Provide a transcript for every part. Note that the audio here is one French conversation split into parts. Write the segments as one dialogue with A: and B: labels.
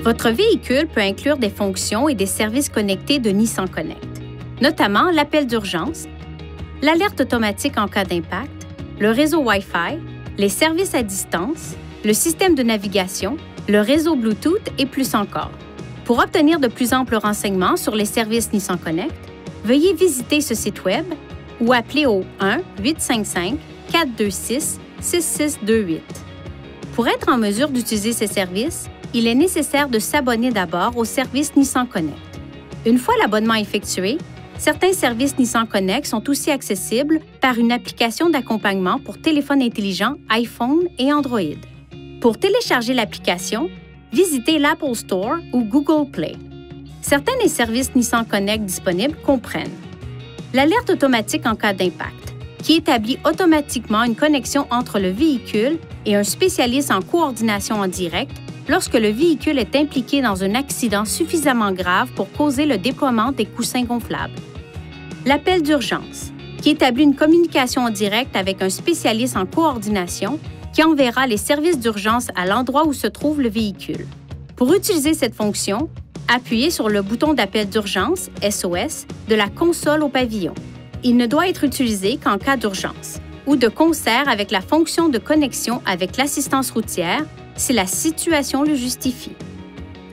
A: Votre véhicule peut inclure des fonctions et des services connectés de Nissan Connect, notamment l'appel d'urgence, l'alerte automatique en cas d'impact, le réseau Wi-Fi, les services à distance, le système de navigation, le réseau Bluetooth et plus encore. Pour obtenir de plus amples renseignements sur les services Nissan Connect, veuillez visiter ce site Web ou appeler au 1-855-426-6628. Pour être en mesure d'utiliser ces services, il est nécessaire de s'abonner d'abord au service Nissan Connect. Une fois l'abonnement effectué, certains services Nissan Connect sont aussi accessibles par une application d'accompagnement pour téléphone intelligent iPhone et Android. Pour télécharger l'application, visitez l'Apple Store ou Google Play. Certains des services Nissan Connect disponibles comprennent l'alerte automatique en cas d'impact, qui établit automatiquement une connexion entre le véhicule et un spécialiste en coordination en direct lorsque le véhicule est impliqué dans un accident suffisamment grave pour causer le déploiement des coussins gonflables. L'appel d'urgence, qui établit une communication en direct avec un spécialiste en coordination qui enverra les services d'urgence à l'endroit où se trouve le véhicule. Pour utiliser cette fonction, appuyez sur le bouton d'appel d'urgence SOS de la console au pavillon. Il ne doit être utilisé qu'en cas d'urgence ou de concert avec la fonction de connexion avec l'assistance routière si la situation le justifie.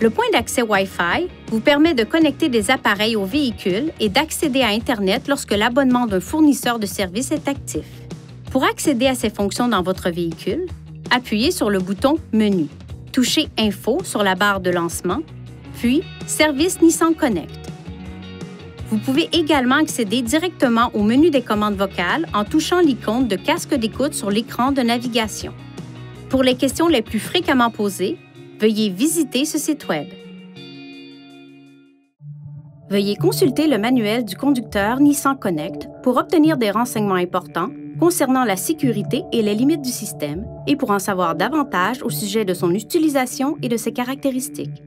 A: Le point d'accès Wi-Fi vous permet de connecter des appareils au véhicule et d'accéder à Internet lorsque l'abonnement d'un fournisseur de services est actif. Pour accéder à ces fonctions dans votre véhicule, appuyez sur le bouton Menu, touchez Info sur la barre de lancement, puis Service Nissan Connect. Vous pouvez également accéder directement au menu des commandes vocales en touchant l'icône de casque d'écoute sur l'écran de navigation. Pour les questions les plus fréquemment posées, veuillez visiter ce site Web. Veuillez consulter le manuel du conducteur Nissan Connect pour obtenir des renseignements importants concernant la sécurité et les limites du système et pour en savoir davantage au sujet de son utilisation et de ses caractéristiques.